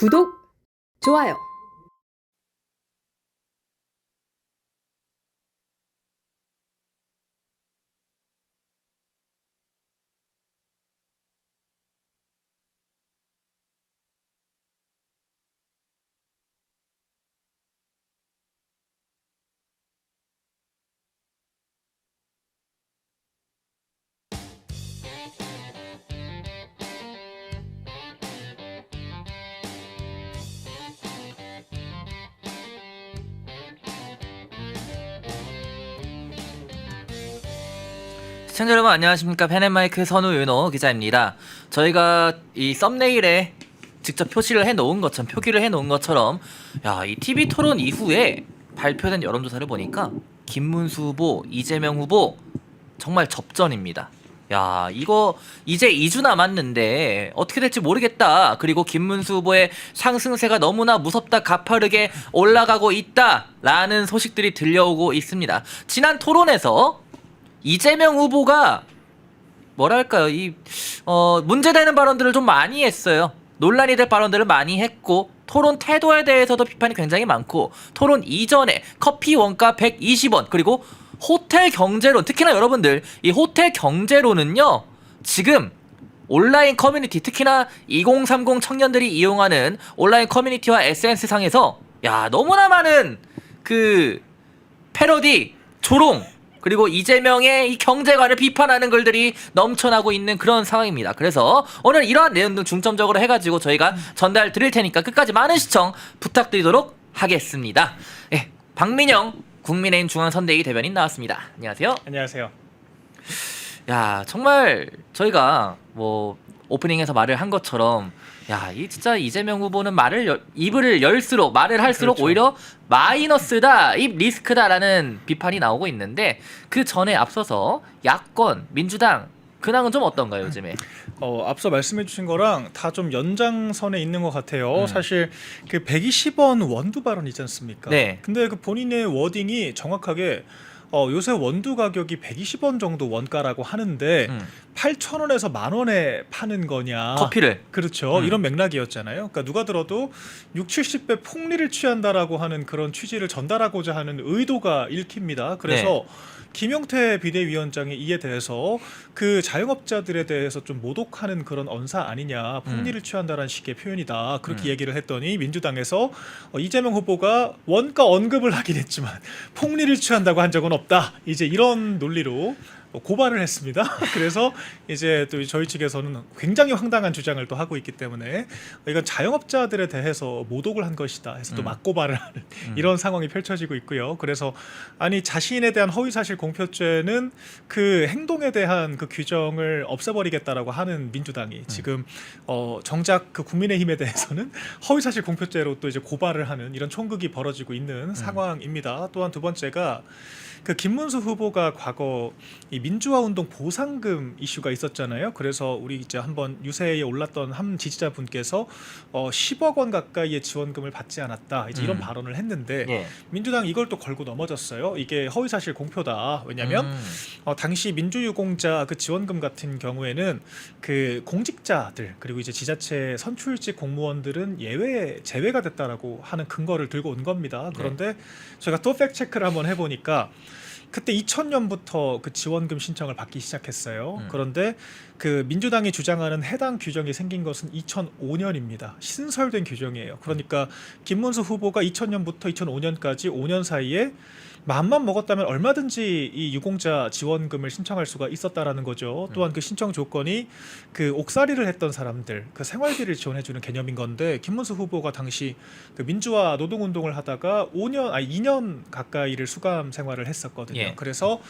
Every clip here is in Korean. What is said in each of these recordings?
구독, 좋아요. 시청자 여러분 안녕하십니까. 펜앤마이크 선우윤호 기자입니다. 저희가 이 썸네일에 직접 표기를 해놓은 것처럼 이 TV 토론 이후에 발표된 여론조사를 보니까 김문수 후보, 이재명 후보 정말 접전입니다. 이거 이제 2주 남았는데 어떻게 될지 모르겠다. 그리고 김문수 후보의 상승세가 너무나 무섭다, 가파르게 올라가고 있다라는 소식들이 들려오고 있습니다. 지난 토론에서 이재명 후보가 뭐랄까요, 문제되는 발언들을 좀 많이 했어요. 논란이 될 발언들을 많이 했고, 토론 태도에 대해서도 비판이 굉장히 많고, 토론 이전에 커피 원가 120원, 그리고 호텔 경제론, 특히나 여러분들 이 호텔 경제론은요, 지금 온라인 커뮤니티, 특히나 2030 청년들이 이용하는 온라인 커뮤니티와 SNS 상에서 너무나 많은 그 패러디, 조롱, 그리고 이재명의 이 경제관을 비판하는 글들이 넘쳐나고 있는 그런 상황입니다. 그래서 오늘 이러한 내용들 중점적으로 해가지고 저희가 전달 드릴 테니까 끝까지 많은 시청 부탁드리도록 하겠습니다. 박민영 국민의힘 중앙선대위 대변인 나왔습니다. 안녕하세요. 안녕하세요. 정말 저희가 오프닝에서 말을 한 것처럼 진짜 이재명 후보는 입을 열수록, 말을 할수록 그렇죠. 오히려 마이너스다, 입 리스크다라는 비판이 나오고 있는데, 그 전에 앞서서 야권, 민주당 근황은 좀 어떤가요, 요즘에? 앞서 말씀해주신 거랑 다 좀 연장선에 있는 것 같아요. 사실 그 120원 원두 발언 있지 않습니까? 네. 근데 그 본인의 워딩이 정확하게 요새 원두 가격이 120원 정도 원가라고 하는데 8,000원에서 10,000원에 파는 거냐? 커피를. 그렇죠. 이런 맥락이었잖아요. 그러니까 누가 들어도 60, 70배 폭리를 취한다라고 하는 그런 취지를 전달하고자 하는 의도가 읽힙니다. 그래서 김용태 비대위원장이 이에 대해서 그 자영업자들에 대해서 좀 모독하는 그런 언사 아니냐, 폭리를 취한다라는 식의 표현이다, 그렇게 얘기를 했더니 민주당에서 이재명 후보가 원가 언급을 하긴 했지만 폭리를 취한다고 한 적은 없다, 이제 이런 논리로 고발을 했습니다. 그래서 이제 또 저희 측에서는 굉장히 황당한 주장을 또 하고 있기 때문에 이건 자영업자들에 대해서 모독을 한 것이다 해서 또 맞고발을 하는 이런 상황이 펼쳐지고 있고요. 그래서 자신에 대한 허위사실 공표죄는 그 행동에 대한 그 규정을 없애버리겠다라고 하는 민주당이 지금 정작 그 국민의힘에 대해서는 허위사실 공표죄로 또 이제 고발을 하는 이런 총극이 벌어지고 있는 상황입니다. 또한 두 번째가 그 김문수 후보가 과거 이 민주화 운동 보상금 이슈가 있었잖아요. 그래서 우리 이제 한번 유세에 올랐던 한 지지자분께서 10억 원 가까이의 지원금을 받지 않았다, 이제 이런 발언을 했는데 민주당 이걸 또 걸고 넘어졌어요. 이게 허위사실 공표다. 왜냐하면 당시 민주유공자 그 지원금 같은 경우에는 그 공직자들, 그리고 이제 지자체 선출직 공무원들은 제외가 됐다라고 하는 근거를 들고 온 겁니다. 그런데 저희가 또 팩트 체크를 한번 해보니까 그때 2000년부터 그 지원금 신청을 받기 시작했어요. 그런데 그 민주당이 주장하는 해당 규정이 생긴 것은 2005년입니다. 신설된 규정이에요. 그러니까 김문수 후보가 2000년부터 2005년까지 5년 사이에 마음만 먹었다면 얼마든지 이 유공자 지원금을 신청할 수가 있었다라는 거죠. 또한 그 신청 조건이 그 옥살이를 했던 사람들, 그 생활비를 지원해주는 개념인 건데, 김문수 후보가 당시 그 민주화 노동운동을 하다가 2년 가까이를 수감 생활을 했었거든요. 그래서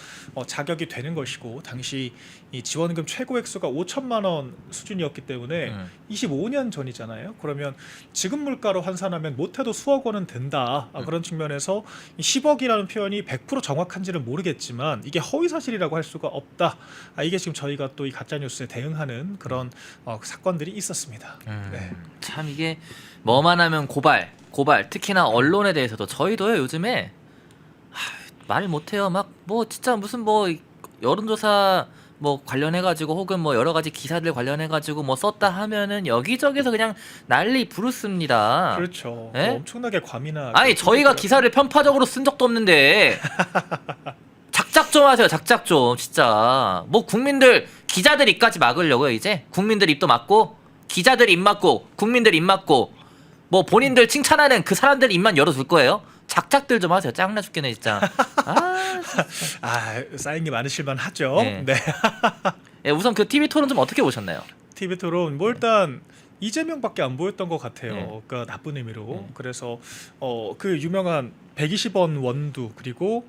자격이 되는 것이고, 당시 이 지원금 최고 액수가 5천만 원 수준이었기 때문에 25년 전이잖아요. 그러면 지금 물가로 환산하면 못해도 수억 원은 된다. 그런 측면에서 10억이라는 표현이 100% 정확한지는 모르겠지만 이게 허위사실이라고 할 수가 없다. 이게 지금 저희가 또 이 가짜뉴스에 대응하는 그런 사건들이 있었습니다. 참 이게 뭐만 하면 고발, 특히나 언론에 대해서도 저희도요 요즘에 말 못해요. 진짜 무슨 여론조사 뭐 관련해가지고 혹은 뭐 여러 가지 기사들 관련해가지고 뭐 썼다 하면은 여기저기서 그냥 난리 부르습니다. 그렇죠. 예? 뭐 엄청나게 과민하. 아니 저희가 기사를 편파적으로 쓴 적도 없는데 작작 좀 하세요. 작작 좀 진짜. 뭐 국민들 기자들 입까지 막으려고요 이제. 국민들 입도 막고 기자들 입 막고 국민들 입 막고 뭐 본인들 칭찬하는 그 사람들 입만 열어둘 거예요. 작작들 좀 하세요. 짱나 죽겠네 진짜. 아, 쌓인 게 많으실만 하죠. 네. 네. 예, 우선 그 TV 토론 좀 어떻게 보셨나요? TV 토론 뭐 일단 이재명밖에 안 보였던 것 같아요. 네. 그러니까 나쁜 의미로. 네. 그래서 그 유명한 120원 원두 그리고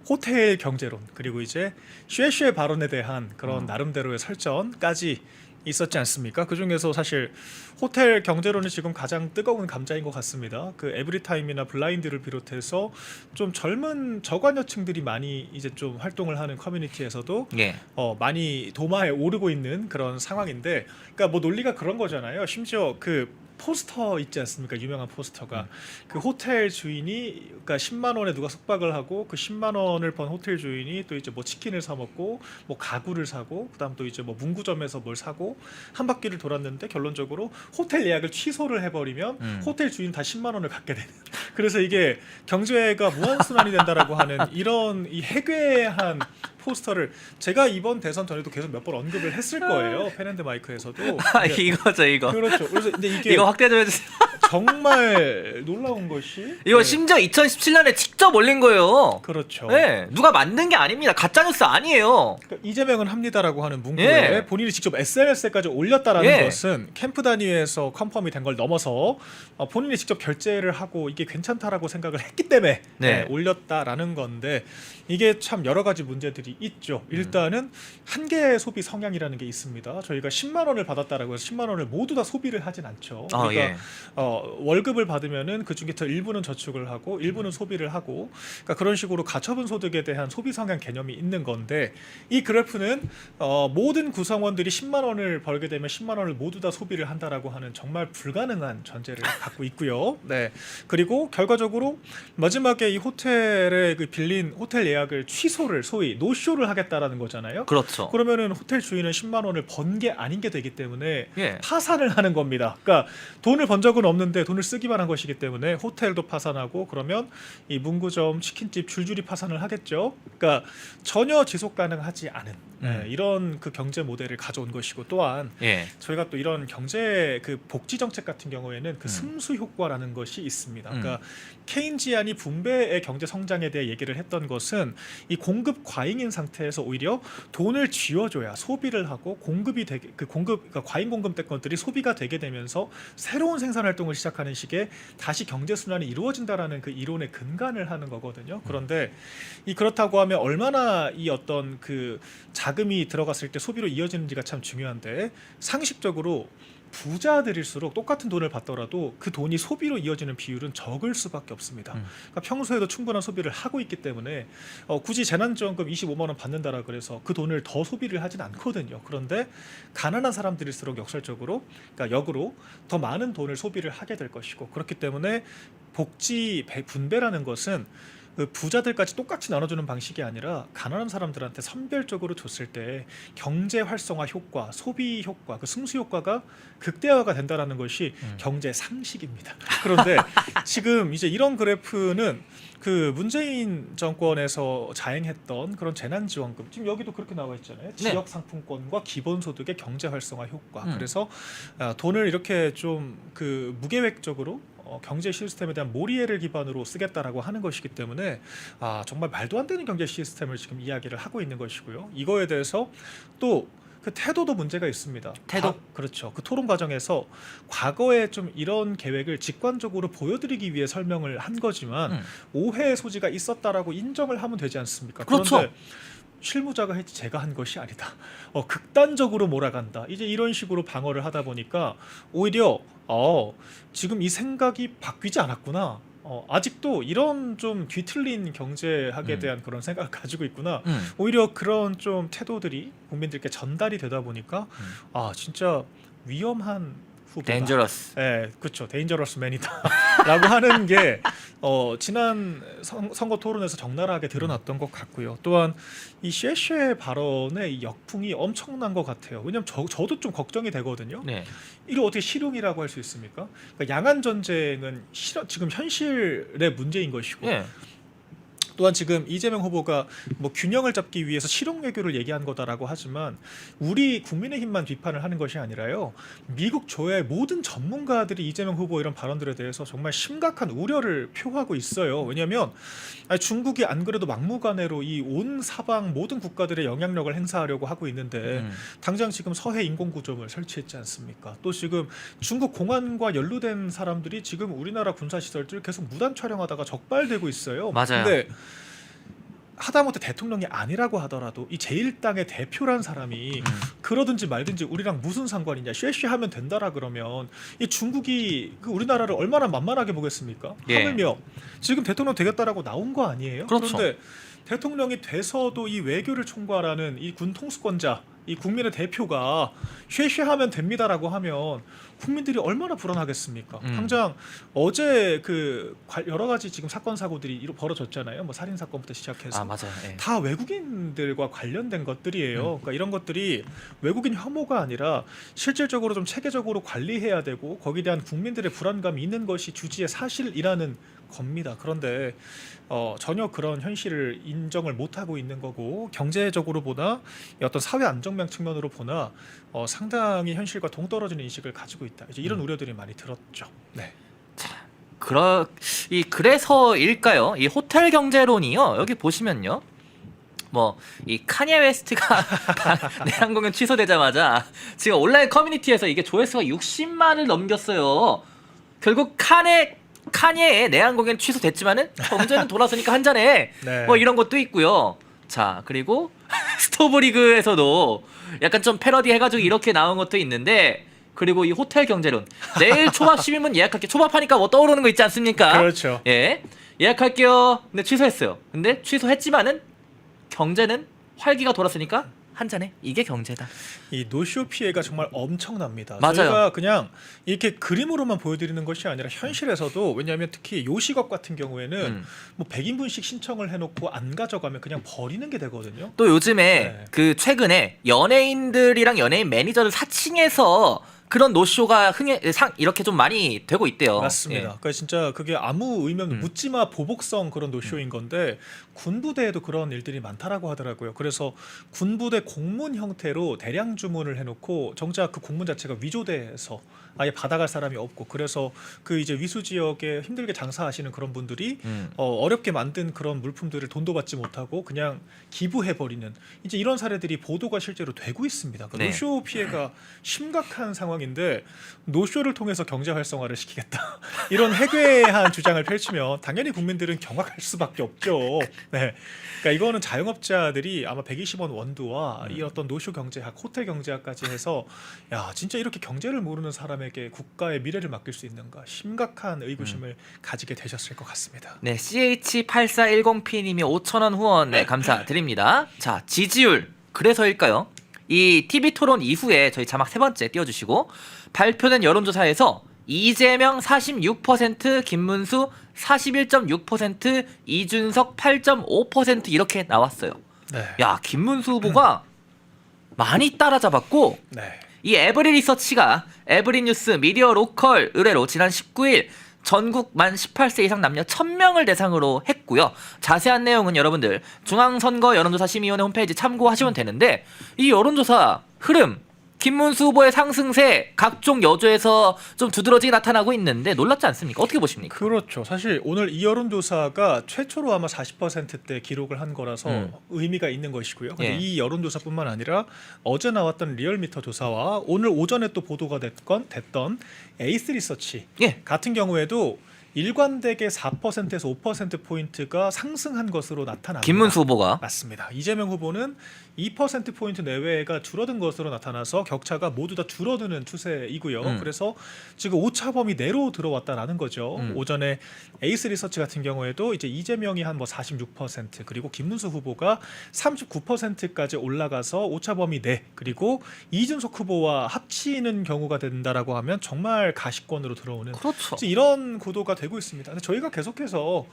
호텔 경제론 그리고 이제 쉐쉐 발언에 대한 그런 나름대로의 설전까지 있었지 않습니까? 그 중에서 사실 호텔 경제론이 지금 가장 뜨거운 감자인 것 같습니다. 그 에브리타임이나 블라인드를 비롯해서 좀 젊은 저관여층들이 많이 이제 좀 활동을 하는 커뮤니티에서도 예. 많이 도마에 오르고 있는 그런 상황인데, 그러니까 뭐 논리가 그런 거잖아요. 심지어 그 포스터 있지 않습니까? 유명한 포스터가 그 호텔 주인이 그러니까 10만 원에 누가 숙박을 하고 그 10만 원을 번 호텔 주인이 또 이제 뭐 치킨을 사 먹고 뭐 가구를 사고 그다음 또 이제 뭐 문구점에서 뭘 사고 한 바퀴를 돌았는데 결론적으로 호텔 예약을 취소를 해버리면 호텔 주인 다 10만 원을 갖게 되는. 그래서 이게 경제가 무한순환이 된다라고 하는 이런 이 해괴한 포스터를 제가 이번 대선 전에도 계속 몇 번 언급을 했을 거예요. 펜앤드마이크에서도. 아 이거죠 이거. 그렇죠. 그래서 근데 이게 이거 확대 좀 해주세요. 정말 놀라운 것이 이거 네, 심지어 2017년에 직접 올린 거예요. 그렇죠. 네, 누가 만든 게 아닙니다. 가짜 뉴스 아니에요. 그러니까 이재명은 합니다라고 하는 문구에 예. 본인이 직접 SNS에까지 올렸다라는 예. 것은 캠프 단위에서 컨펌이 된 걸 넘어서 본인이 직접 결제를 하고 이게 괜찮다라고 생각을 했기 때문에 네. 올렸다라는 건데 이게 참 여러 가지 문제들이 있죠. 일단은 한계 소비 성향이라는 게 있습니다. 저희가 10만 원을 받았다라고 해서 10만 원을 모두 다 소비를 하진 않죠. 아, 그러니까 예. 월급을 받으면은 그 중에서 일부는 저축을 하고 일부는 소비를 하고 그러니까 그런 식으로 가처분 소득에 대한 소비 성향 개념이 있는 건데 이 그래프는 모든 구성원들이 10만 원을 벌게 되면 10만 원을 모두 다 소비를 한다라고 하는 정말 불가능한 전제를 갖고 있고요. 네. 그리고 결과적으로 마지막에 이 호텔에 그 빌린 호텔 예약을 취소를 소위 노쇼를 하겠다라는 거잖아요. 그렇죠. 그러면은 호텔 주인은 10만 원을 번 게 아닌 게 되기 때문에 예. 파산을 하는 겁니다. 그러니까 돈을 번 적은 없는데 돈을 쓰기만 한 것이기 때문에 호텔도 파산하고 그러면 이 문구점, 치킨집 줄줄이 파산을 하겠죠. 그러니까 전혀 지속 가능하지 않은 이런 그 경제 모델을 가져온 것이고 또한 예. 저희가 또 이런 경제 그 복지 정책 같은 경우에는 그 승수 효과라는 것이 있습니다. 그러니까 케인지안이 분배의 경제 성장에 대해 얘기를 했던 것은 이 공급 과잉인 상태에서 오히려 돈을 쥐어줘야 소비를 하고 공급이 되게 그 공급 그러니까 과잉 공급된 것들이 소비가 되게 되면서 새로운 생산 활동을 시작하는 식의 다시 경제 순환이 이루어진다라는 그 이론에 근간을 하는 거거든요. 그런데 이 그렇다고 하면 얼마나 이 어떤 그 자금이 들어갔을 때 소비로 이어지는지가 참 중요한데 상식적으로 부자들일수록 똑같은 돈을 받더라도 그 돈이 소비로 이어지는 비율은 적을 수밖에 없습니다. 그러니까 평소에도 충분한 소비를 하고 있기 때문에 굳이 재난지원금 25만 원 받는다라 그래서 그 돈을 더 소비를 하진 않거든요. 그런데 가난한 사람들일수록 역설적으로 그러니까 역으로 더 많은 돈을 소비를 하게 될 것이고 그렇기 때문에 복지 분배라는 것은 그 부자들까지 똑같이 나눠주는 방식이 아니라 가난한 사람들한테 선별적으로 줬을 때 경제 활성화 효과, 소비 효과, 그 승수 효과가 극대화가 된다라는 것이 경제 상식입니다. 그런데 지금 이제 이런 그래프는 그 문재인 정권에서 자행했던 그런 재난지원금 지금 여기도 그렇게 나와 있잖아요. 지역 상품권과 기본소득의 경제 활성화 효과. 그래서 돈을 이렇게 좀 그 무계획적으로 경제 시스템에 대한 몰이해를 기반으로 쓰겠다라고 하는 것이기 때문에 정말 말도 안 되는 경제 시스템을 지금 이야기를 하고 있는 것이고요. 이거에 대해서 또 그 태도도 문제가 있습니다. 태도? 그렇죠. 그 토론 과정에서 과거에 좀 이런 계획을 직관적으로 보여드리기 위해 설명을 한 거지만 오해의 소지가 있었다라고 인정을 하면 되지 않습니까? 그렇죠. 그런데 실무자가 했지 제가 한 것이 아니다. 극단적으로 몰아간다. 이제 이런 식으로 방어를 하다 보니까 오히려 지금 이 생각이 바뀌지 않았구나. 아직도 이런 좀 뒤틀린 경제학에 대한 그런 생각을 가지고 있구나. 오히려 그런 좀 태도들이 국민들께 전달이 되다 보니까 진짜 위험한 후보다. Dangerous. 네, 그렇죠. 데인저러스 맨이다. 라고 하는 게 지난 선거 토론에서 적나라하게 드러났던 것 같고요. 또한 이 쉐쉐 발언의 이 역풍이 엄청난 것 같아요. 왜냐하면 저도 좀 걱정이 되거든요. 네. 이걸 어떻게 실용이라고 할 수 있습니까? 그러니까 양안 전쟁은 지금 현실의 문제인 것이고 네. 또한 지금 이재명 후보가 뭐 균형을 잡기 위해서 실용 외교를 얘기한 거다라고 하지만 우리 국민의힘만 비판을 하는 것이 아니라요. 미국 조야의 모든 전문가들이 이재명 후보 이런 발언들에 대해서 정말 심각한 우려를 표하고 있어요. 왜냐하면 중국이 안 그래도 막무가내로 이 온 사방 모든 국가들의 영향력을 행사하려고 하고 있는데 당장 지금 서해 인공구조물 설치했지 않습니까? 또 지금 중국 공안과 연루된 사람들이 지금 우리나라 군사시설들 계속 무단 촬영하다가 적발되고 있어요. 맞아요. 근데 하다못해 대통령이 아니라고 하더라도 이 제1당의 대표란 사람이 그러든지 말든지 우리랑 무슨 상관이냐 쉐쉐하면 된다라 그러면 이 중국이 우리나라를 얼마나 만만하게 보겠습니까? 예. 하물며 지금 대통령 되겠다라고 나온 거 아니에요? 그렇죠. 그런데 대통령이 돼서도 이 외교를 총괄하는 이 군 통수권자 이 국민의 대표가 쉐쉐하면 됩니다라고 하면 국민들이 얼마나 불안하겠습니까? 당장 어제 여러 가지 지금 사건 사고들이 벌어졌잖아요. 뭐 살인 사건부터 시작해서 아 맞아요. 예. 다 외국인들과 관련된 것들이에요. 그러니까 이런 것들이 외국인 혐오가 아니라 실질적으로 좀 체계적으로 관리해야 되고 거기에 대한 국민들의 불안감이 있는 것이 주지의 사실이라는 겁니다. 그런데 전혀 그런 현실을 인정을 못하고 있는 거고 경제적으로 보나 어떤 사회 안정망 측면으로 보나 상당히 현실과 동떨어지는 인식을 가지고 있다. 이제 이런 우려들이 많이 들었죠. 네. 그래서일까요? 이 호텔 경제론이요. 여기 보시면요. 뭐 이 카니에 웨스트가 내한 공연 취소되자마자 지금 온라인 커뮤니티에서 이게 조회수가 60만을 넘겼어요. 결국 카니에의 내한 공연 취소됐지만은 경제는 돌아서니까 한 잔에 네. 뭐 이런 것도 있고요. 자 그리고 스토브리그에서도 약간 좀 패러디 해가지고 이렇게 나온 것도 있는데 그리고 이 호텔 경제론 내일 초밥 12분 예약할게. 초밥하니까 뭐 떠오르는 거 있지 않습니까? 그렇죠. 예 예약할게요. 근데 취소했어요. 근데 취소했지만은 경제는 활기가 돌았으니까 한 잔에 이게 경제다. 이 노쇼 피해가 정말 엄청납니다. 맞아요. 저희가 그냥 이렇게 그림으로만 보여드리는 것이 아니라 현실에서도 왜냐하면 특히 요식업 같은 경우에는 뭐 100인분씩 신청을 해놓고 안 가져가면 그냥 버리는 게 되거든요. 또 요즘에 네. 그 최근에 연예인들이랑 연예인 매니저를 사칭해서 그런 노쇼가 이렇게 좀 많이 되고 있대요. 맞습니다. 예. 그러니까 진짜 그게 아무 의미 없는 묻지마 보복성 그런 노쇼인 건데 군부대에도 그런 일들이 많다라고 하더라고요. 그래서 군부대 공문 형태로 대량 주문을 해놓고 정작 그 공문 자체가 위조돼서 아예 받아갈 사람이 없고 그래서 그 이제 위수 지역에 힘들게 장사하시는 그런 분들이 어렵게 만든 그런 물품들을 돈도 받지 못하고 그냥 기부해 버리는 이제 이런 사례들이 보도가 실제로 되고 있습니다. 그러니까 네. 노쇼 피해가 심각한 상황인데 노쇼를 통해서 경제 활성화를 시키겠다 이런 해괴한 주장을 펼치면 당연히 국민들은 경악할 수밖에 없죠. 네, 그러니까 이거는 자영업자들이 아마 120원 원두와 이 어떤 노쇼 경제학, 호텔 경제학까지 해서 야 진짜 이렇게 경제를 모르는 사람에게 국가의 미래를 맡길 수 있는가 심각한 의구심을 가지게 되셨을 것 같습니다. 네, CH8410P님이 5,000원 후원 네, 감사드립니다. 자, 지지율 그래서일까요? 이 TV 토론 이후에 저희 자막 세 번째 띄워주시고 발표된 여론조사에서 이재명 46%, 김문수 41.6%, 이준석 8.5% 이렇게 나왔어요. 네. 야, 김문수 후보가 많이 따라잡았고 네. 이 에브리 리서치가 에브리뉴스 미디어 로컬 의뢰로 지난 19일 전국 만 18세 이상 남녀 1000명을 대상으로 했고요. 자세한 내용은 여러분들 중앙선거 여론조사 심의위원회 홈페이지 참고하시면 되는데 이 여론조사 흐름 김문수 후보의 상승세 각종 여조에서 좀 두드러지게 나타나고 있는데 놀랍지 않습니까? 어떻게 보십니까? 그렇죠. 사실 오늘 이 여론조사가 최초로 아마 40%대 기록을 한 거라서 의미가 있는 것이고요. 근데 예. 이 여론조사뿐만 아니라 어제 나왔던 리얼미터 조사와 오늘 오전에 또 보도가 됐던 에이스 리서치 예. 같은 경우에도 일관되게 4%에서 5%포인트가 상승한 것으로 나타납니다. 김문수 후보가 맞습니다. 이재명 후보는 2%포인트 내외가 줄어든 것으로 나타나서 격차가 모두 다 줄어드는 추세이고요. 그래서 지금 오차범위 내로 들어왔다라는 거죠. 오전에 에이스 리서치 같은 경우에도 이제 이재명이 한 뭐 46% 그리고 김문수 후보가 39%까지 올라가서 오차범위 내 그리고 이준석 후보와 합치는 경우가 된다라고 하면 정말 가시권으로 들어오는 그렇죠. 이런 구도가 되고 있습니다. 근데 저희가 계속해서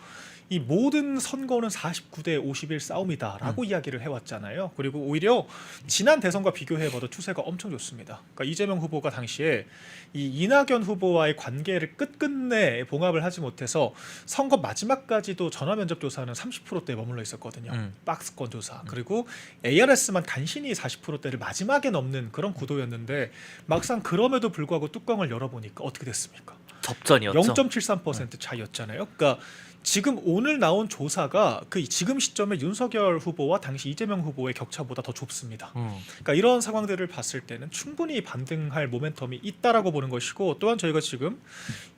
이 모든 선거는 49대 51 싸움이다라고 이야기를 해왔잖아요. 그리고 오히려 지난 대선과 비교해봐도 추세가 엄청 좋습니다. 그러니까 이재명 후보가 당시에 이 이낙연 후보와의 관계를 끝끝내 봉합을 하지 못해서 선거 마지막까지도 전화 면접 조사는 30%대에 머물러 있었거든요. 박스권 조사. 그리고 ARS만 간신히 40%대를 마지막에 넘는 그런 구도였는데 막상 그럼에도 불구하고 뚜껑을 열어보니까 어떻게 됐습니까? 접전이었죠. 0.73% 차이였잖아요. 그러니까 지금 오늘 나온 조사가 그 지금 시점에 윤석열 후보와 당시 이재명 후보의 격차보다 더 좁습니다. 그러니까 이런 상황들을 봤을 때는 충분히 반등할 모멘텀이 있다라고 보는 것이고, 또한 저희가 지금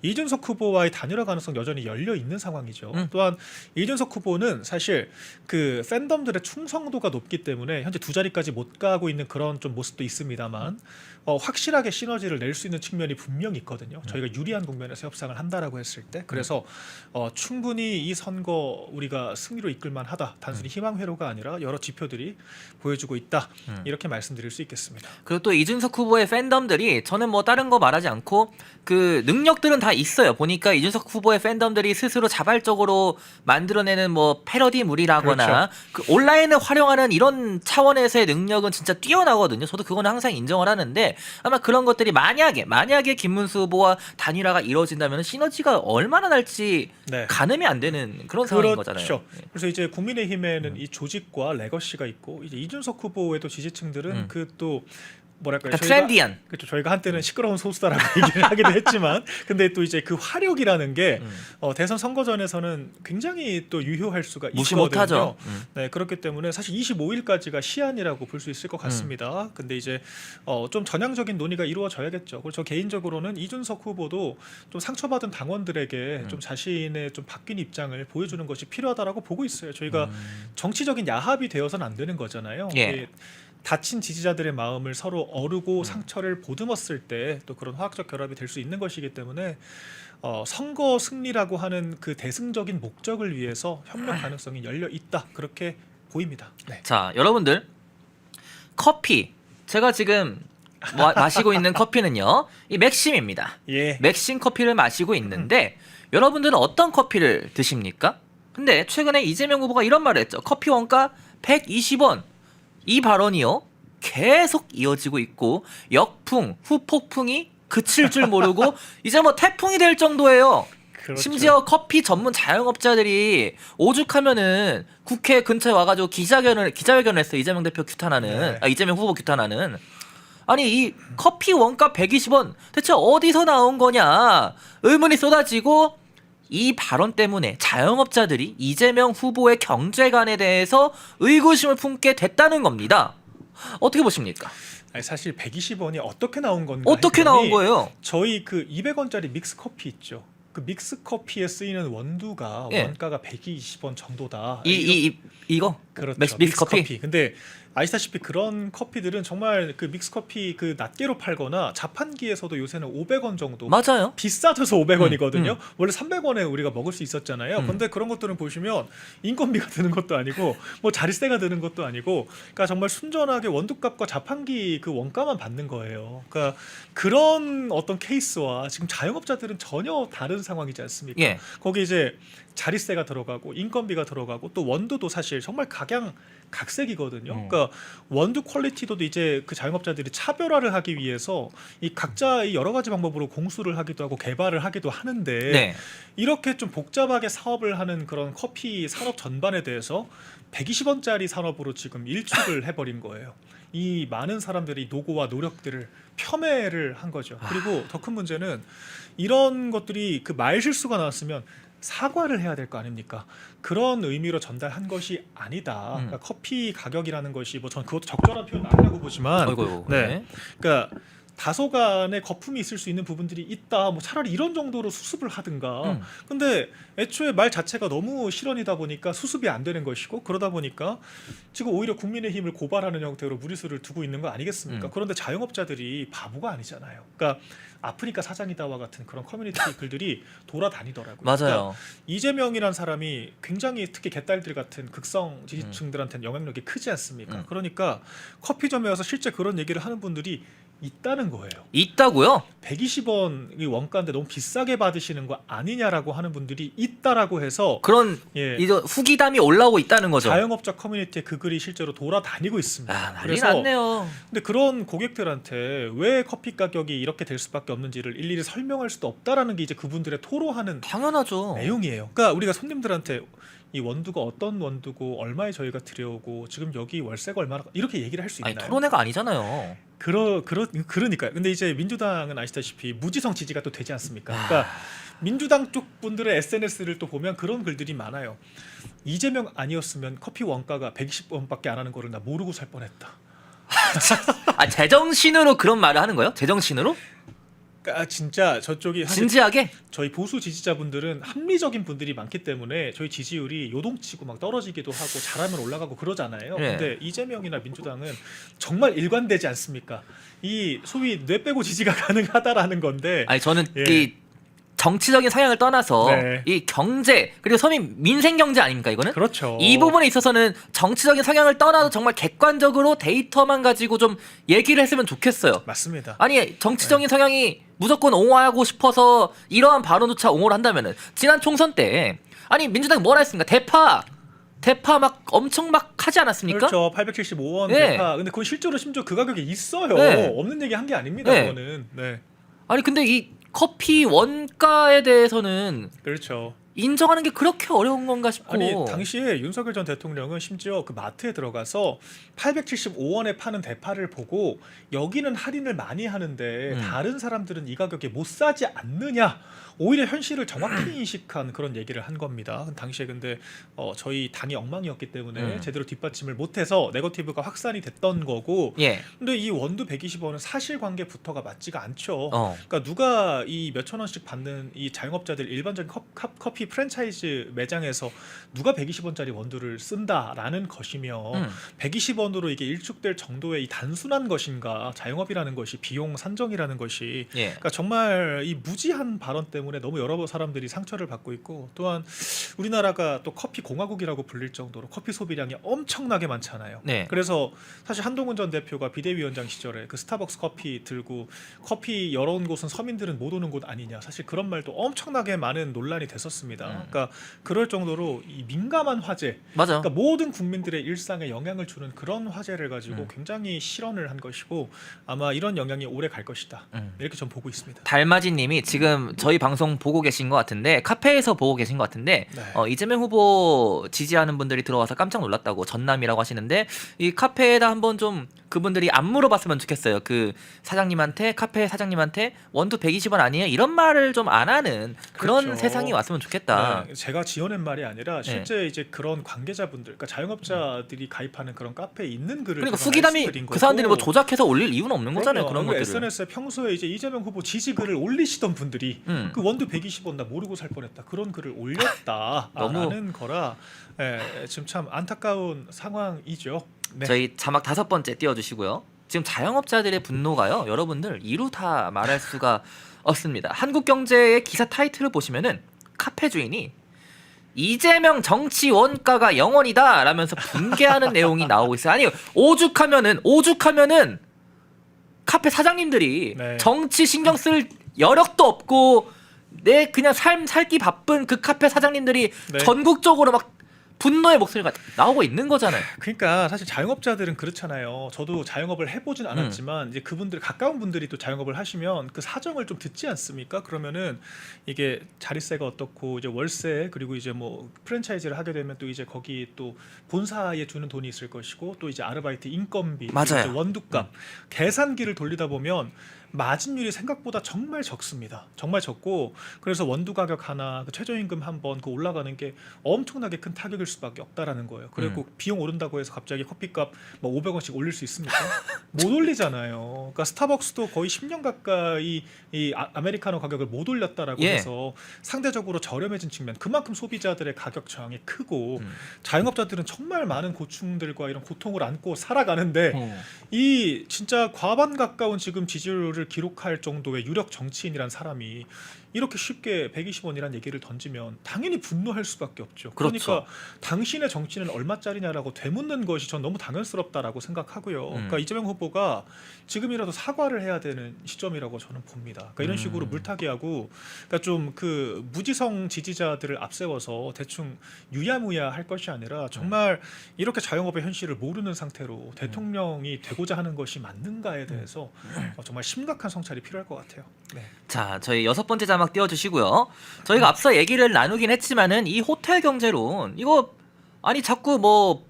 이준석 후보와의 단일화 가능성 여전히 열려 있는 상황이죠. 또한 이준석 후보는 사실 그 팬덤들의 충성도가 높기 때문에 현재 두 자리까지 못 가고 있는 그런 좀 모습도 있습니다만 확실하게 시너지를 낼 수 있는 측면이 분명히 있거든요. 저희가 유리한 국면에서 협상을 한다라고 했을 때, 그래서 충분히 이 선거 우리가 승리로 이끌만하다. 단순히 희망 회로가 아니라 여러 지표들이 보여주고 있다. 이렇게 말씀드릴 수 있겠습니다. 그리고 또 이준석 후보의 팬덤들이 저는 뭐 다른 거 말하지 않고 그 능력들은 다 있어요. 보니까 이준석 후보의 팬덤들이 스스로 자발적으로 만들어내는 뭐 패러디물이라거나 그렇죠. 그 온라인을 활용하는 이런 차원에서의 능력은 진짜 뛰어나거든요. 저도 그거는 항상 인정을 하는데 아마 그런 것들이 만약에 김문수 후보와 단일화가 이루어진다면 시너지가 얼마나 날지 네. 가늠이 안 되는 그런 상황인 거잖아요. 그렇죠. 그래서 이제 국민의힘에는 이 조직과 레거시가 있고, 이제 이준석 후보에도 지지층들은 그 또 뭐랄까요? 그러니까 트렌디한. 그렇죠. 저희가 한때는 시끄러운 소수다라고 얘기를 하기도 했지만, 근데 또 이제 그 화력이라는 게 대선 선거전에서는 굉장히 또 유효할 수가 무시 있거든요. 못하죠. 네, 그렇기 때문에 사실 25일까지가 시한이라고 볼 수 있을 것 같습니다. 근데 이제 좀 전향적인 논의가 이루어져야겠죠. 그리고 저 개인적으로는 이준석 후보도 좀 상처받은 당원들에게 좀 자신의 좀 바뀐 입장을 보여주는 것이 필요하다라고 보고 있어요. 저희가 정치적인 야합이 되어서는 안 되는 거잖아요. 예. 이게 다친 지지자들의 마음을 서로 어루고 상처를 보듬었을 때 또 그런 화학적 결합이 될 수 있는 것이기 때문에 선거 승리라고 하는 그 대승적인 목적을 위해서 협력 가능성이 열려 있다, 그렇게 보입니다. 네. 자, 여러분들 커피 제가 지금 마시고 있는 커피는요 이 맥심입니다. 예. 맥심 커피를 마시고 있는데 여러분들은 어떤 커피를 드십니까? 근데 최근에 이재명 후보가 이런 말을 했죠. 커피 원가 120원. 이 발언이요 계속 이어지고 있고 역풍, 후폭풍이 그칠 줄 모르고 이제 뭐 태풍이 될 정도예요. 그렇죠. 심지어 커피 전문 자영업자들이 오죽하면은 국회 근처에 와가지고 기자회견을 했어요. 이재명 대표 규탄하는, 네. 이재명 후보 규탄하는. 아니 이 커피 원가 120원 대체 어디서 나온 거냐 의문이 쏟아지고, 이 발언 때문에 자영업자들이 이재명 후보의 경제관에 대해서 의구심을 품게 됐다는 겁니다. 어떻게 보십니까? 아니, 사실 120원이 어떻게 나온 건가? 어떻게 했더니 나온 거예요? 저희 그 200원짜리 믹스 커피 있죠. 그 믹스 커피에 쓰이는 원두가 예. 원가가 120원 정도다. 이거 그렇죠. 믹스 커피. 근데 아시다시피 그런 커피들은 정말 그 믹스 커피 그 낱개로 팔거나 자판기에서도 요새는 500원 정도. 맞아요. 비싸져서 500원이거든요. 원래 300원에 우리가 먹을 수 있었잖아요. 근데 그런 것들은 보시면 인건비가 드는 것도 아니고 뭐 자릿세가 드는 것도 아니고, 그러니까 정말 순전하게 원두값과 자판기 그 원가만 받는 거예요. 그러니까 그런 어떤 케이스와 지금 자영업자들은 전혀 다른 상황이지 않습니까? 예. 거기 이제 자릿세가 들어가고 인건비가 들어가고 또 원두도 사실 정말 각색이거든요. 그러니까 원두 퀄리티도 이제 그 자영업자들이 차별화를 하기 위해서 이 각자의 여러 가지 방법으로 공수를 하기도 하고 개발을 하기도 하는데, 네. 이렇게 좀 복잡하게 사업을 하는 그런 커피 산업 전반에 대해서 120원짜리 산업으로 지금 일축을 해버린 거예요. 이 많은 사람들이 노고와 노력들을 폄훼를 한 거죠. 그리고 더 큰 문제는 이런 것들이 그 말 실수가 나왔으면 사과를 해야 될 거 아닙니까? 그런 의미로 전달한 것이 아니다. 그러니까 커피 가격이라는 것이 뭐 전 그것도 적절한 표현 아니라고 보지만, 어이구, 네, 그러니까 다소간의 거품이 있을 수 있는 부분들이 있다. 뭐 차라리 이런 정도로 수습을 하든가. 근데 애초에 말 자체가 너무 실언이다 보니까 수습이 안 되는 것이고, 그러다 보니까 지금 오히려 국민의힘을 고발하는 형태로 무리수를 두고 있는 거 아니겠습니까? 그런데 자영업자들이 바보가 아니잖아요. 그러니까 아프리카 사장이다와 같은 그런 커뮤니티 글들이 돌아다니더라고요. 맞아요. 그러니까 이재명이란 사람이 굉장히 특히 개딸들 같은 극성 지지층들한테는 영향력이 크지 않습니까? 그러니까 커피점에 와서 실제 그런 얘기를 하는 분들이 있다는 거예요. 있다고요? 120원이 원가인데 너무 비싸게 받으시는 거 아니냐라고 하는 분들이 있다라고 해서 그런 예, 이제 후기담이 올라오고 있다는 거죠. 자영업자 커뮤니티에 그 글이 실제로 돌아다니고 있습니다. 아, 난리 났네요. 근데 그런 고객들한테 왜 커피 가격이 이렇게 될 수밖에 없는지를 일일이 설명할 수도 없다라는 게 이제 그분들의 토로하는 당연하죠. 내용이에요. 그러니까 우리가 손님들한테 이 원두가 어떤 원두고 얼마에 저희가 들여오고 지금 여기 월세가 얼마나 이렇게 얘기를 할 수 아니 있나요? 토론회가 아니잖아요. 그러니까요. 근데 이제 민주당은 아시다시피 무지성 지지가 또 되지 않습니까? 그러니까 민주당 쪽 분들의 SNS를 또 보면 그런 글들이 많아요. 이재명 아니었으면 커피 원가가 120원밖에 안 하는 거를 나 모르고 살 뻔했다. 아 제정신으로 그런 말을 하는 거예요? 제정신으로? 그러니까 진짜 저쪽이 사실 진지하게? 저희 보수 지지자분들은 합리적인 분들이 많기 때문에 저희 지지율이 요동치고 막 떨어지기도 하고 잘하면 올라가고 그러잖아요. 네. 근데 이재명이나 민주당은 정말 일관되지 않습니까? 이 소위 뇌 빼고 지지가 가능하다라는 건데 아니 저는 예. 이 정치적인 성향을 떠나서 네. 이 경제 그리고 서민 민생 경제 아닙니까 이거는? 그렇죠. 이 부분에 있어서는 정치적인 성향을 떠나서 정말 객관적으로 데이터만 가지고 좀 얘기를 했으면 좋겠어요. 맞습니다. 아니 정치적인 성향이 무조건 옹호하고 싶어서 이러한 발언조차 옹호를 한다면은 지난 총선 때 아니 민주당이 뭐라 했습니까? 대파 막 엄청 막 하지 않았습니까? 그렇죠. 875원 네. 대파. 근데 그건 실제로 심지어 그 가격에 있어요. 네. 없는 얘기 한 게 아닙니다. 네. 그거는. 네. 아니 근데 이 커피 원가에 대해서는 그렇죠. 인정하는 게 그렇게 어려운 건가 싶고. 아니 당시에 윤석열 전 대통령은 심지어 그 마트에 들어가서 875원에 파는 대파를 보고 여기는 할인을 많이 하는데 다른 사람들은 이 가격에 못 사지 않느냐, 오히려 현실을 정확히 인식한 그런 얘기를 한 겁니다. 당시에 근데 저희 당이 엉망이었기 때문에 제대로 뒷받침을 못해서 네거티브가 확산이 됐던 거고. 예. 근데 이 원두 120원은 사실관계부터가 맞지가 않죠. 어. 그러니까 누가 이 몇천 원씩 받는 이 자영업자들 일반적인 커피 프랜차이즈 매장에서 누가 120원짜리 원두를 쓴다라는 것이며 120원으로 이게 일축될 정도의 이 단순한 것인가, 자영업이라는 것이, 비용 산정이라는 것이. 예. 그러니까 정말 이 무지한 발언 때문에 너무 여러 사람들이 상처를 받고 있고, 또한 우리나라가 또 커피 공화국이라고 불릴 정도로 커피 소비량이 엄청나게 많잖아요. 네. 그래서 사실 한동훈 전 대표가 비대위원장 시절에 그 스타벅스 커피 들고 커피 여러 곳은 서민들은 못 오는 곳 아니냐, 사실 그런 말도 엄청나게 많은 논란이 됐었습니다. 그러니까 그럴 정도로 이 민감한 화제, 맞아. 그러니까 모든 국민들의 일상에 영향을 주는 그런 화제를 가지고 굉장히 실언을 한 것이고, 아마 이런 영향이 오래 갈 것이다, 이렇게 전 보고 있습니다. 달마지님이 지금 저희 방송 보고 계신 것 같은데 카페에서 보고 계신 것 같은데 네. 이재명 후보 지지하는 분들이 들어와서 깜짝 놀랐다고 전남이라고 하시는데 이 카페에다 한번 좀 그분들이 안 물어봤으면 좋겠어요. 그 사장님한테, 카페 사장님한테 원두 120원 아니에요? 이런 말을 좀 안 하는 그런 그렇죠. 세상이 왔으면 좋겠다. 네, 제가 지어낸 말이 아니라 실제 이제 그런 관계자분들, 그러니까 자영업자들이 가입하는 그런 카페에 있는 글을 그러니까 제가 후기담이 말씀드린 그 사람들이 뭐 거고. 조작해서 올릴 이유는 없는 거잖아요. 그런 그리고 것들을. SNS에 평소에 이제 이재명 후보 지지 글을 올리시던 분들이 그 원두 120원 나 모르고 살 뻔했다, 그런 글을 올렸다라는 거라 지금 참 안타까운 상황이죠. 네. 저희 자막 5번째 띄워주시고요. 지금 자영업자들의 분노가요, 여러분들 이루 다 말할 수가 없습니다. 한국경제의 기사 타이틀을 보시면은 카페 주인이 이재명 정치 원가가 영원이다 라면서 분개하는 내용이 나오고 있어요. 아니 오죽하면은 카페 사장님들이 네. 정치 신경 쓸 여력도 없고 내 그냥 삶 살기 바쁜 그 카페 사장님들이 네. 전국적으로 막 분노의 목소리가 나오고 있는 거잖아요. 그러니까 사실 자영업자들은 그렇잖아요. 저도 자영업을 해보진 않았지만 이제 그분들, 가까운 분들이 또 자영업을 하시면 그 사정을 좀 듣지 않습니까? 그러면은 이게 자릿세가 어떻고 이제 월세, 그리고 이제 뭐 프랜차이즈를 하게 되면 또 이제 거기 또 본사에 주는 돈이 있을 것이고, 또 이제 아르바이트 인건비, 맞아요. 이제 원두값, 계산기를 돌리다 보면 마진율이 생각보다 정말 적습니다. 정말 적고, 그래서 원두 가격 하나, 그 최저임금 한 번 그 올라가는 게 엄청나게 큰 타격일 수밖에 없다라는 거예요. 그리고 비용 오른다고 해서 갑자기 커피값 뭐 500원씩 올릴 수 있습니까? 못 올리잖아요. 그러니까 스타벅스도 거의 10년 가까이 이 아메리카노 가격을 못 올렸다라고 예. 해서 상대적으로 저렴해진 측면, 그만큼 소비자들의 가격 저항이 크고 자영업자들은 정말 많은 고충들과 이런 고통을 안고 살아가는데 이 진짜 과반 가까운 지금 지지율을 기록할 정도의 유력 정치인이란 사람이 이렇게 쉽게 120원이라는 얘기를 던지면 당연히 분노할 수밖에 없죠. 그렇죠. 그러니까 당신의 정치는 얼마짜리냐라고 되묻는 것이 전 너무 당연스럽다라고 생각하고요. 그러니까 이재명 후보가 지금이라도 사과를 해야 되는 시점이라고 저는 봅니다. 그러니까 이런 식으로 물타기하고 그러니까 좀 그 무지성 지지자들을 앞세워서 대충 유야무야 할 것이 아니라 정말 이렇게 자영업의 현실을 모르는 상태로 대통령이 되고자 하는 것이 맞는가에 대해서 정말 심각한 성찰이 필요할 것 같아요. 네. 자, 저희 6번째 자막 띄워주시고요. 저희가 앞서 얘기를 나누긴 했지만은 이 호텔 경제론 이거 아니 자꾸 뭐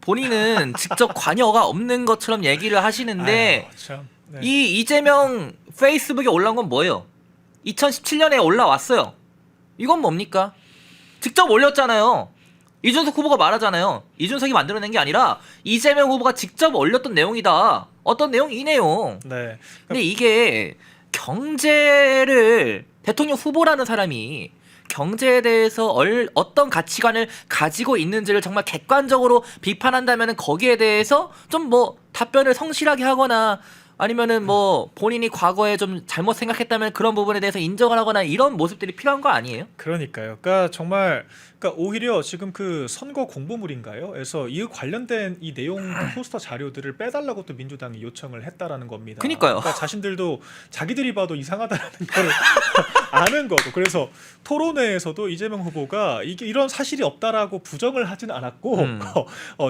본인은 직접 관여가 없는 것처럼 얘기를 하시는데 아유, 참. 네. 이 이재명 페이스북에 올라온 건 뭐예요? 2017년에 올라왔어요. 이건 뭡니까? 직접 올렸잖아요. 이준석 후보가 말하잖아요. 이준석이 만들어낸 게 아니라 이재명 후보가 직접 올렸던 내용이다. 어떤 내용? 이 내용. 네. 근데 이게 경제를 대통령 후보라는 사람이 경제에 대해서 어떤 가치관을 가지고 있는지를 정말 객관적으로 비판한다면 거기에 대해서 좀 뭐 답변을 성실하게 하거나 아니면은 뭐 본인이 과거에 좀 잘못 생각했다면 그런 부분에 대해서 인정을 하거나 이런 모습들이 필요한 거 아니에요? 그러니까요. 그러니까 정말 그러니까 오히려 지금 그 선거 공보물인가요? 그래서 이 관련된 이 내용 포스터 자료들을 빼달라고 또 민주당이 요청을 했다라는 겁니다. 그러니까요. 그러니까 자신들도 자기들이 봐도 이상하다는 걸 아는 거고. 그래서 토론회에서도 이재명 후보가 이게 이런 사실이 없다라고 부정을 하진 않았고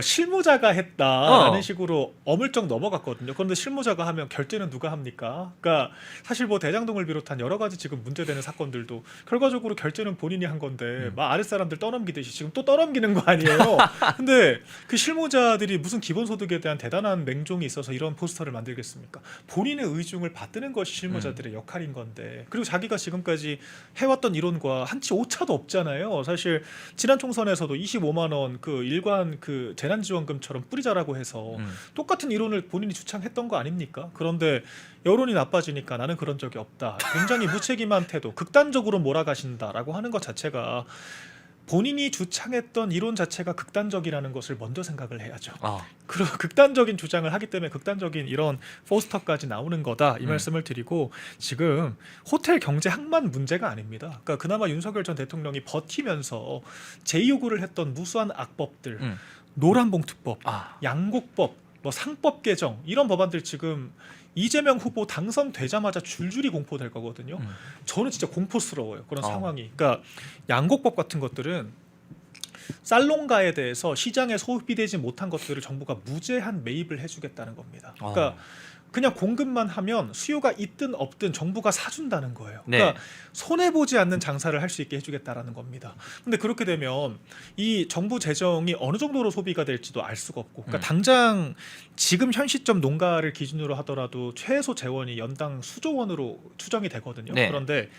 실무자가 했다라는 식으로 어물쩍 넘어갔거든요. 그런데 실무자가 하면 결제는 누가 합니까? 그러니까 사실 뭐 대장동을 비롯한 여러 가지 지금 문제되는 사건들도 결과적으로 결제는 본인이 한 건데 막 아랫사람들 떠넘기듯이 지금 또 떠넘기는 거 아니에요. 근데 그 실무자들이 무슨 기본소득에 대한 대단한 맹종이 있어서 이런 포스터를 만들겠습니까? 본인의 의중을 받드는 것이 실무자들의 역할인 건데 그리고 자기가 지금까지 해왔던 이론과 한치 오차도 없잖아요. 사실 지난 총선에서도 25만 원 그 일관 그 재난지원금처럼 뿌리자라고 해서 똑같은 이론을 본인이 주창했던 거 아닙니까? 그런데 여론이 나빠지니까 나는 그런 적이 없다. 굉장히 무책임한 태도, 극단적으로 몰아가신다라고 하는 것 자체가 본인이 주창했던 이론 자체가 극단적이라는 것을 먼저 생각을 해야죠. 그리고 극단적인 주장을 하기 때문에 극단적인 이런 포스터까지 나오는 거다 이 말씀을 드리고 지금 호텔 경제 항만 문제가 아닙니다. 그러니까 그나마 윤석열 전 대통령이 버티면서 제요구를 했던 무수한 악법들, 노란봉투법, 양곡법, 뭐 상법 개정 이런 법안들 지금 이재명 후보 당선되자마자 줄줄이 공포될 거거든요. 저는 진짜 공포스러워요. 그런 상황이. 그러니까 양곡법 같은 것들은 살롱가에 대해서 시장에 소비되지 못한 것들을 정부가 무제한 매입을 해주겠다는 겁니다. 그러니까 그냥 공급만 하면 수요가 있든 없든 정부가 사준다는 거예요. 그러니까 네. 손해 보지 않는 장사를 할 수 있게 해주겠다라는 겁니다. 근데 그렇게 되면 이 정부 재정이 어느 정도로 소비가 될지도 알 수가 없고, 그러니까 당장 지금 현 시점 농가를 기준으로 하더라도 최소 재원이 연당 수조 원으로 추정이 되거든요. 네. 그런데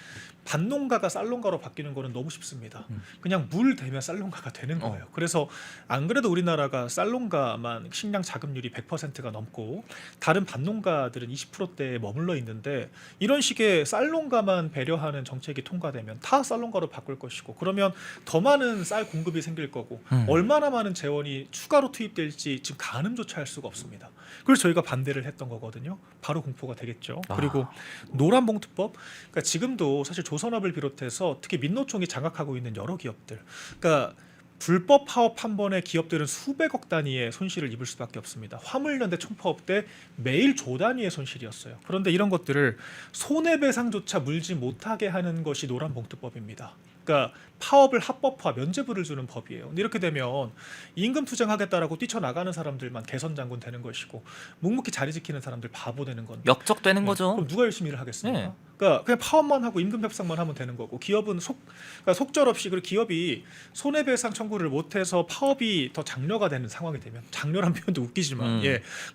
밭농가가 쌀농가로 바뀌는 거는 너무 쉽습니다. 그냥 물 대면 쌀농가가 되는 거예요. 그래서 안 그래도 우리나라가 쌀농가만 식량 자급률이 100%가 넘고 다른 밭농가들은 20%대에 머물러 있는데 이런 식의 쌀농가만 배려하는 정책이 통과되면 다 쌀농가로 바꿀 것이고 그러면 더 많은 쌀 공급이 생길 거고 얼마나 많은 재원이 추가로 투입될지 지금 가늠조차 할 수가 없습니다. 그래서 저희가 반대를 했던 거거든요. 바로 공포가 되겠죠. 그리고 노란봉투법, 그러니까 지금도 사실 조선업을 비롯해서 특히 민노총이 장악하고 있는 여러 기업들, 그러니까 불법 파업 한 번에 기업들은 수백억 단위의 손실을 입을 수밖에 없습니다. 화물연대 총파업 때 매일 조 단위의 손실이었어요. 그런데 이런 것들을 손해배상조차 물지 못하게 하는 것이 노란봉투법입니다. 그러니까 파업을 합법화, 면죄부를 주는 법이에요. 근데 이렇게 되면 임금 투쟁하겠다라고 뛰쳐나가는 사람들만 개선 장군 되는 것이고 묵묵히 자리 지키는 사람들 바보 되는 건데 역적되는 거죠. 그럼 누가 열심히 일을 하겠습니까? 네. 그러니까 그냥 파업만 하고 임금 협상만 하면 되는 거고 기업은 그러니까 속절없이 그리고 기업이 손해배상 청구를 못해서 파업이 더 장려가 되는 상황이 되면 장려란 표현도 웃기지만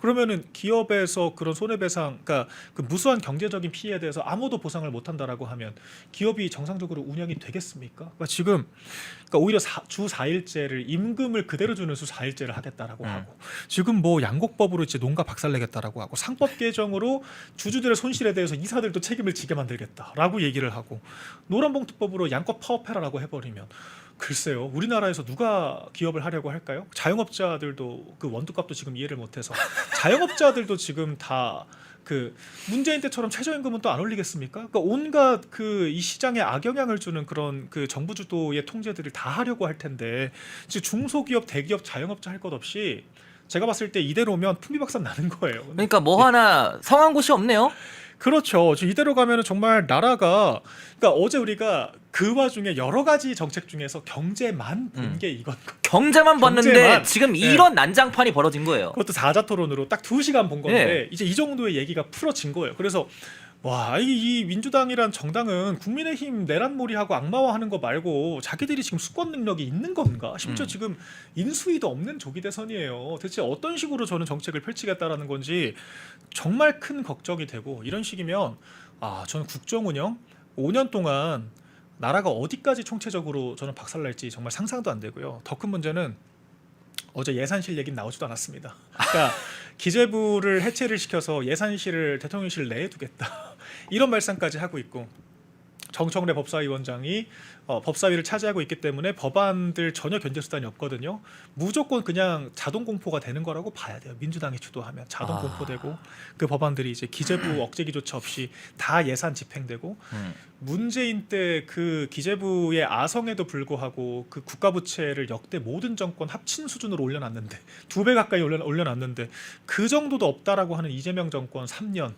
그러면은 기업에서 그런 손해배상 그러니까 그 무수한 경제적인 피해에 대해서 아무도 보상을 못한다라고 하면 기업이 정상적으로 운영이 되겠습니까? 그러니까 지금 그러니까 오히려 주 4일제를 임금을 그대로 주는 주 4일제를 하겠다라고 하고 지금 뭐 양곡법으로 이제 농가 박살내겠다라고 하고 상법 개정으로 주주들의 손실에 대해서 이사들도 책임을 지게 만들겠다라고 얘기를 하고 노란봉투법으로 양껏 파업해라라고 해버리면 글쎄요, 우리나라에서 누가 기업을 하려고 할까요? 자영업자들도 그 원두값도 지금 이해를 못해서 자영업자들도 지금 다 그 문재인 때처럼 최저임금은 또 안 올리겠습니까? 그러니까 온갖 그 이 시장에 악영향을 주는 그런 그 정부 주도의 통제들을 다 하려고 할 텐데 지금 중소기업, 대기업, 자영업자 할 것 없이 제가 봤을 때 이대로면 풍비박산 나는 거예요. 그러니까 뭐 하나 성한 곳이 없네요. 그렇죠. 지금 이대로 가면은 정말 나라가 그러니까 어제 우리가 그 와중에 여러 가지 정책 중에서 경제만 본 게 이건 경제만 봤는데 경제만. 지금 네. 이런 난장판이 벌어진 거예요. 그것도 사자토론으로 딱 2시간 본 건데 네. 이제 이 정도의 얘기가 풀어진 거예요. 그래서 와, 이 민주당이란 정당은 국민의힘 내란몰이하고 악마화하는 거 말고 자기들이 지금 수권 능력이 있는 건가? 심지어 지금 인수위도 없는 조기 대선이에요. 대체 어떤 식으로 저는 정책을 펼치겠다라는 건지 정말 큰 걱정이 되고 이런 식이면 저는 국정 운영 5년 동안 나라가 어디까지 총체적으로 저는 박살날지 정말 상상도 안 되고요. 더 큰 문제는 어제 예산실 얘기는 나오지도 않았습니다. 그러니까 기재부를 해체를 시켜서 예산실을 대통령실 내에 두겠다 이런 말씀까지 하고 있고 정청래 법사위원장이 법사위를 차지하고 있기 때문에 법안들 전혀 견제 수단이 없거든요. 무조건 그냥 자동 공포가 되는 거라고 봐야 돼요. 민주당이 주도하면 자동 공포되고 그 법안들이 이제 기재부 억제기조차 없이 다 예산 집행되고 문재인 때 그 기재부의 아성에도 불구하고 그 국가부채를 역대 모든 정권 합친 수준으로 올려놨는데 2배 가까이 올려놨는데 그 정도도 없다라고 하는 이재명 정권 3년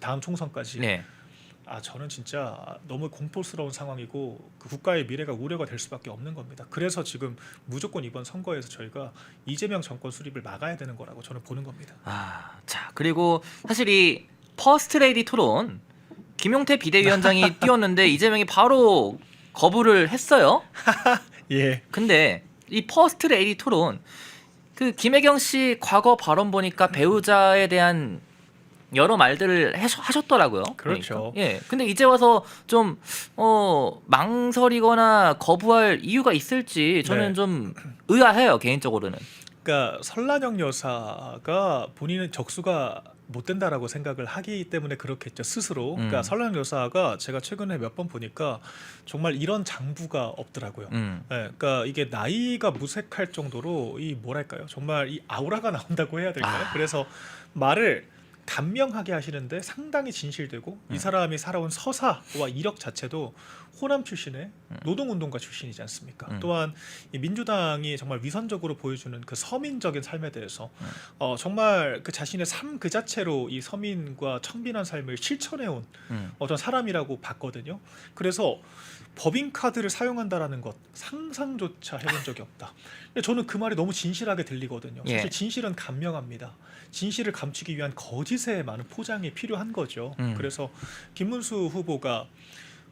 다음 총선까지 네. 저는 진짜 너무 공포스러운 상황이고 그 국가의 미래가 우려가 될 수밖에 없는 겁니다. 그래서 지금 무조건 이번 선거에서 저희가 이재명 정권 수립을 막아야 되는 거라고 저는 보는 겁니다. 자 그리고 사실 이 퍼스트레이디 토론 김용태 비대위원장이 띄웠는데 이재명이 바로 거부를 했어요. 예. 근데 이 퍼스트레이디 토론 그 김혜경 씨 과거 발언 보니까 배우자에 대한 여러 말들을 하셨더라고요. 그렇죠. 그러니까. 예. 근데 이제 와서 좀 망설이거나 거부할 이유가 있을지 저는 네. 좀 의아해요 개인적으로는. 그러니까 설란영 여사가 본인은 적수가 못 된다라고 생각을 하기 때문에 그렇겠죠 스스로. 그러니까 설란영 여사가 제가 최근에 몇 번 보니까 정말 이런 장부가 없더라고요. 네, 그러니까 이게 나이가 무색할 정도로 이 뭐랄까요, 정말 이 아우라가 나온다고 해야 될까요? 그래서 말을 간명하게 하시는데 상당히 진실되고 이 사람이 살아온 서사와 이력 자체도 호남 출신의 노동운동가 출신이지 않습니까? 또한 이 민주당이 정말 위선적으로 보여주는 그 서민적인 삶에 대해서 정말 그 자신의 삶 그 자체로 이 서민과 청빈한 삶을 실천해온 어떤 사람이라고 봤거든요. 그래서 법인카드를 사용한다라는 것 상상조차 해본 적이 없다. 근데 저는 그 말이 너무 진실하게 들리거든요. 사실 예. 진실은 간명합니다. 진실을 감추기 위한 거짓의 많은 포장이 필요한 거죠. 그래서 김문수 후보가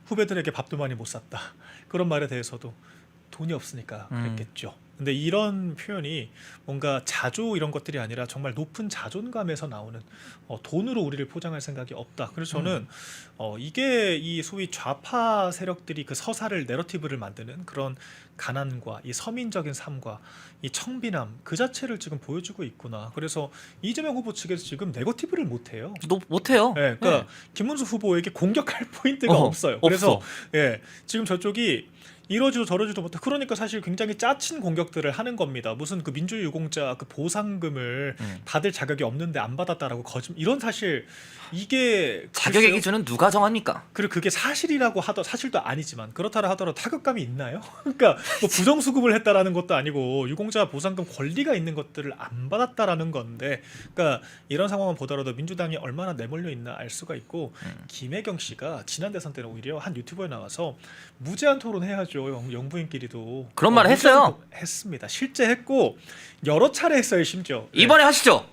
후배들에게 밥도 많이 못 샀다 그런 말에 대해서도 돈이 없으니까 그랬겠죠. 근데 이런 표현이 뭔가 자조 이런 것들이 아니라 정말 높은 자존감에서 나오는 돈으로 우리를 포장할 생각이 없다. 그래서 저는 이게 이 소위 좌파 세력들이 그 서사를 내러티브를 만드는 그런 가난과 이 서민적인 삶과 이 청빈함 그 자체를 지금 보여주고 있구나. 그래서 이재명 후보 측에서 지금 네거티브를 못해요. 못해요. 네, 그러니까 김문수 후보에게 공격할 포인트가 없어요. 그래서 없어. 지금 저쪽이 이러지도 저러지도 못해. 그러니까 사실 굉장히 짜친 공격들을 하는 겁니다. 무슨 그 민주유공자 그 보상금을 받을 자격이 없는데 안 받았다라고 이런 사실 이게 자격의 기준은 누가 정합니까? 그리고 그게 사실이라고 사실도 아니지만 그렇다라 하더라도 타격감이 있나요? 그러니까 뭐 부정수급을 했다라는 것도 아니고 유공자 보상금 권리가 있는 것들을 안 받았다라는 건데, 그러니까 이런 상황을 보더라도 민주당이 얼마나 내몰려 있나 알 수가 있고 김혜경 씨가 지난 대선 때는 오히려 한 유튜브에 나와서 무제한 토론해야죠. 영부인끼리도 그런 말을 했어요. 했습니다. 실제 했고 여러 차례 했어요. 심지어 이번에 하시죠.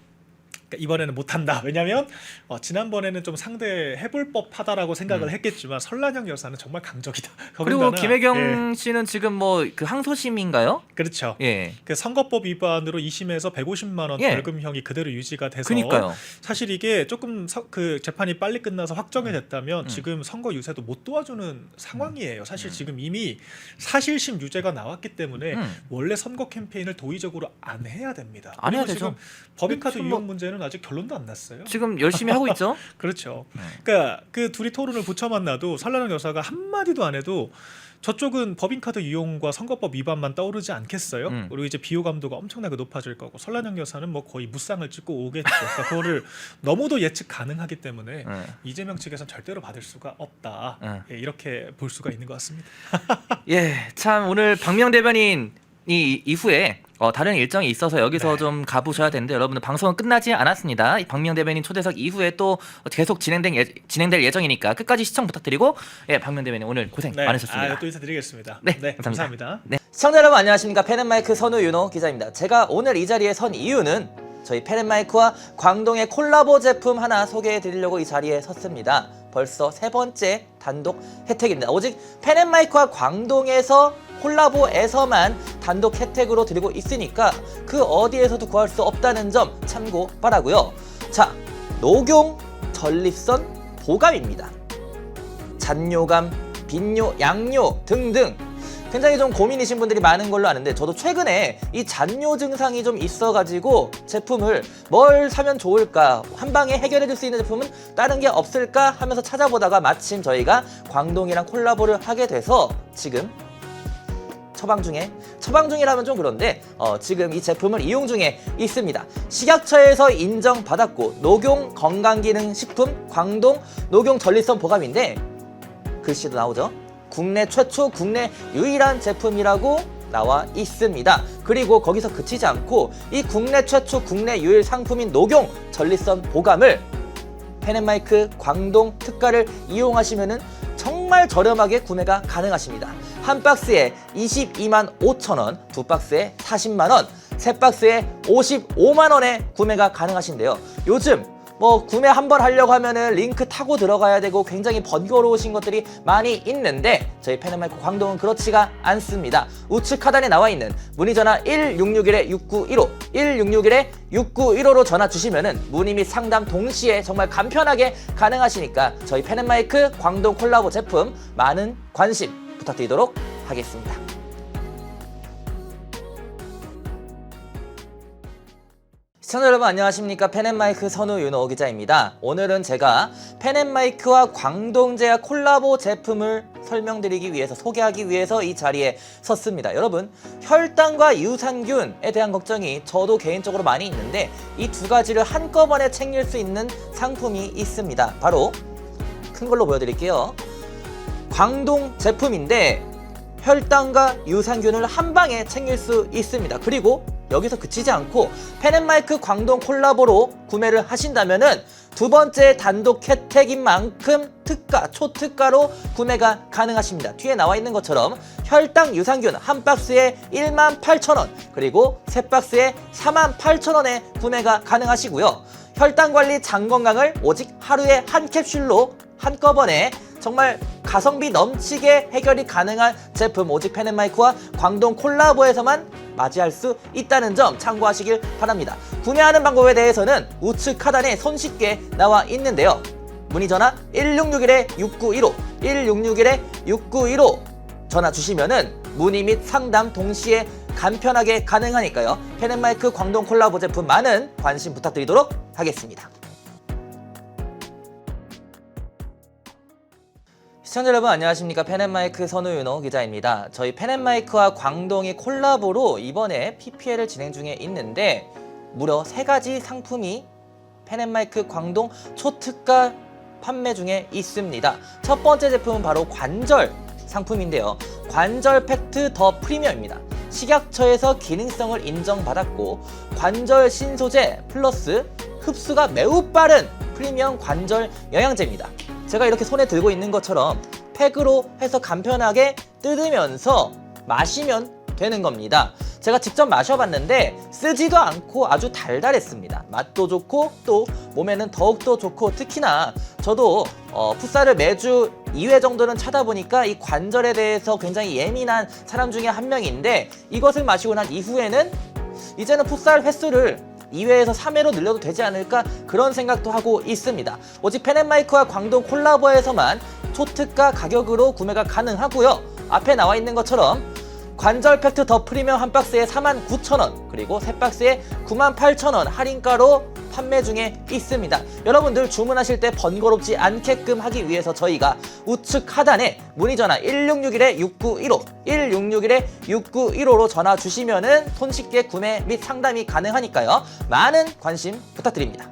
그러니까 이번에는 못한다. 왜냐하면 지난번에는 좀 상대해볼 법하다라고 생각을 했겠지만 설란영 여사는 정말 강적이다. 그리고 더군다나, 김혜경 씨는 지금 뭐 그 항소심인가요? 그렇죠. 예. 그 선거법 위반으로 2심에서 150만 원 예. 벌금형이 그대로 유지가 돼서 그니까요. 사실 이게 조금 그 재판이 빨리 끝나서 확정이 됐다면 지금 선거 유세도 못 도와주는 상황이에요. 사실 지금 이미 사실심 유죄가 나왔기 때문에 원래 선거 캠페인을 도의적으로 안 해야 됩니다. 안 해야 그리고 지금 되죠. 법인카드 지금 유용 문제는 아직 결론도 안 났어요. 지금 열심히 하고 있죠. 그렇죠. 그러니까 그 둘이 토론을 붙여 만나도 설란영 여사가 한 마디도 안 해도 저쪽은 법인카드 이용과 선거법 위반만 떠오르지 않겠어요? 그리고 이제 비호감도가 엄청나게 높아질 거고 설란영 여사는 뭐 거의 무쌍을 찍고 오겠죠. 그러니까 그거를 너무도 예측 가능하기 때문에 이재명 측에서는 절대로 받을 수가 없다. 예, 이렇게 볼 수가 있는 것 같습니다. 예, 참 오늘 박명 대변인 이 이후에 다른 일정이 있어서 여기서 좀 가보셔야 되는데 여러분들 방송은 끝나지 않았습니다. 이 박명 대변인 초대석 이후에 또 계속 진행될 예정이니까 끝까지 시청 부탁드리고 예, 박명 대변인 오늘 고생 많으셨습니다. 또 인사드리겠습니다. 네, 감사합니다. 네. 시청자 여러분 안녕하십니까? 펜앤마이크 선우윤호 기자입니다. 제가 오늘 이 자리에 선 이유는 저희 펜앤마이크와 광동의 콜라보 제품 하나 소개해 드리려고 이 자리에 섰습니다. 벌써 3번째 단독 혜택입니다. 오직 펜앤마이크와 광동에서 콜라보에서만 단독 혜택으로 드리고 있으니까 그 어디에서도 구할 수 없다는 점 참고 바라고요. 자, 녹용 전립선 보감입니다. 잔뇨감, 빈뇨, 양뇨 등등 굉장히 좀 고민이신 분들이 많은 걸로 아는데 저도 최근에 이 잔뇨 증상이 좀 있어가지고 제품을 뭘 사면 좋을까, 한 방에 해결해 줄 수 있는 제품은 다른 게 없을까 하면서 찾아보다가 마침 저희가 광동이랑 콜라보를 하게 돼서 지금 처방 중이라면 좀 그런데 지금 이 제품을 이용 중에 있습니다. 식약처에서 인정받았고 녹용 건강기능식품 광동 녹용 전립선 보감인데 글씨도 나오죠. 국내 최초, 국내 유일한 제품이라고 나와 있습니다. 그리고 거기서 그치지 않고 이 국내 최초, 국내 유일 상품인 녹용 전립선 보감을 펜앤마이크 광동 특가를 이용하시면은 정말 저렴하게 구매가 가능하십니다. 한 박스에 22만 5천 원, 두 박스에 40만 원, 세 박스에 55만 원에 구매가 가능하신데요. 요즘 뭐 구매 한번 하려고 하면은 링크 타고 들어가야 되고 굉장히 번거로우신 것들이 많이 있는데 저희 펜앤마이크 광동은 그렇지가 않습니다. 우측 하단에 나와 있는 문의전화 1661-6915 1661-6915로 전화 주시면은 문의 및 상담 동시에 정말 간편하게 가능하시니까 저희 펜앤마이크 광동 콜라보 제품 많은 관심 부탁드리도록 하겠습니다. 시청자 여러분 안녕하십니까? 펜앤마이크 선우윤호 기자입니다. 오늘은 제가 펜앤마이크와 광동제약 콜라보 제품을 설명드리기 위해서 소개하기 위해서 이 자리에 섰습니다. 여러분 혈당과 유산균에 대한 걱정이 저도 개인적으로 많이 있는데 이 두 가지를 한꺼번에 챙길 수 있는 상품이 있습니다. 바로 큰 걸로 보여드릴게요. 광동 제품인데 혈당과 유산균을 한 방에 챙길 수 있습니다. 그리고 여기서 그치지 않고 펜앤마이크 광동 콜라보로 구매를 하신다면은 두 번째 단독 혜택인 만큼 특가, 초특가로 구매가 가능하십니다. 뒤에 나와 있는 것처럼 혈당 유산균 한 박스에 18,000원 그리고 세 박스에 48,000원에 구매가 가능하시고요. 혈당 관리 장 건강을 오직 하루에 한 캡슐로 한꺼번에 정말 가성비 넘치게 해결이 가능한 제품 오직 펜앤마이크와 광동 콜라보에서만 맞이할 수 있다는 점 참고하시길 바랍니다. 구매하는 방법에 대해서는 우측 하단에 손쉽게 나와 있는데요. 문의전화 1661-6915 1661-6915 전화 주시면은 문의 및 상담 동시에 간편하게 가능하니까요. 펜앤마이크 광동 콜라보 제품 많은 관심 부탁드리도록 하겠습니다. 시청자 여러분 안녕하십니까? 펜앤마이크 선우윤호 기자입니다. 저희 펜앤마이크와 광동이 콜라보로 이번에 PPL을 진행 중에 있는데 무려 3가지 상품이 펜앤마이크 광동 초특가 판매 중에 있습니다. 첫 번째 제품은 바로 관절 상품인데요. 관절 팩트 더 프리미엄입니다. 식약처에서 기능성을 인정받았고 관절 신소재 플러스 흡수가 매우 빠른 프리미엄 관절 영양제입니다. 제가 이렇게 손에 들고 있는 것처럼 팩으로 해서 간편하게 뜯으면서 마시면 되는 겁니다. 제가 직접 마셔봤는데 쓰지도 않고 아주 달달했습니다. 맛도 좋고 또 몸에는 더욱더 좋고 특히나 저도 풋살을 매주 2회 정도는 차다 보니까 이 관절에 대해서 굉장히 예민한 사람 중에 한 명인데 이것을 마시고 난 이후에는 이제는 풋살 횟수를 2회에서 3회로 늘려도 되지 않을까 그런 생각도 하고 있습니다. 오직 펜앤마이크와 광동 콜라보에서만 초특가 가격으로 구매가 가능하고요. 앞에 나와 있는 것처럼 관절 팩트 더 프리미엄 한 박스에 49,000원 그리고 세 박스에 98,000원 할인가로 판매 중에 있습니다. 여러분들 주문하실 때 번거롭지 않게끔 하기 위해서 저희가 우측 하단에 문의 전화 1661-6915 1661-6915로 전화 주시면은 손쉽게 구매 및 상담이 가능하니까요. 많은 관심 부탁드립니다.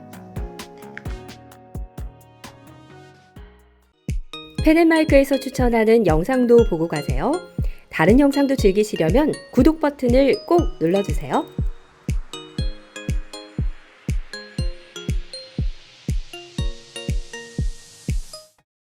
펜앤마이크에서 추천하는 영상도 보고 가세요. 다른 영상도 즐기시려면 구독 버튼을 꼭 눌러주세요.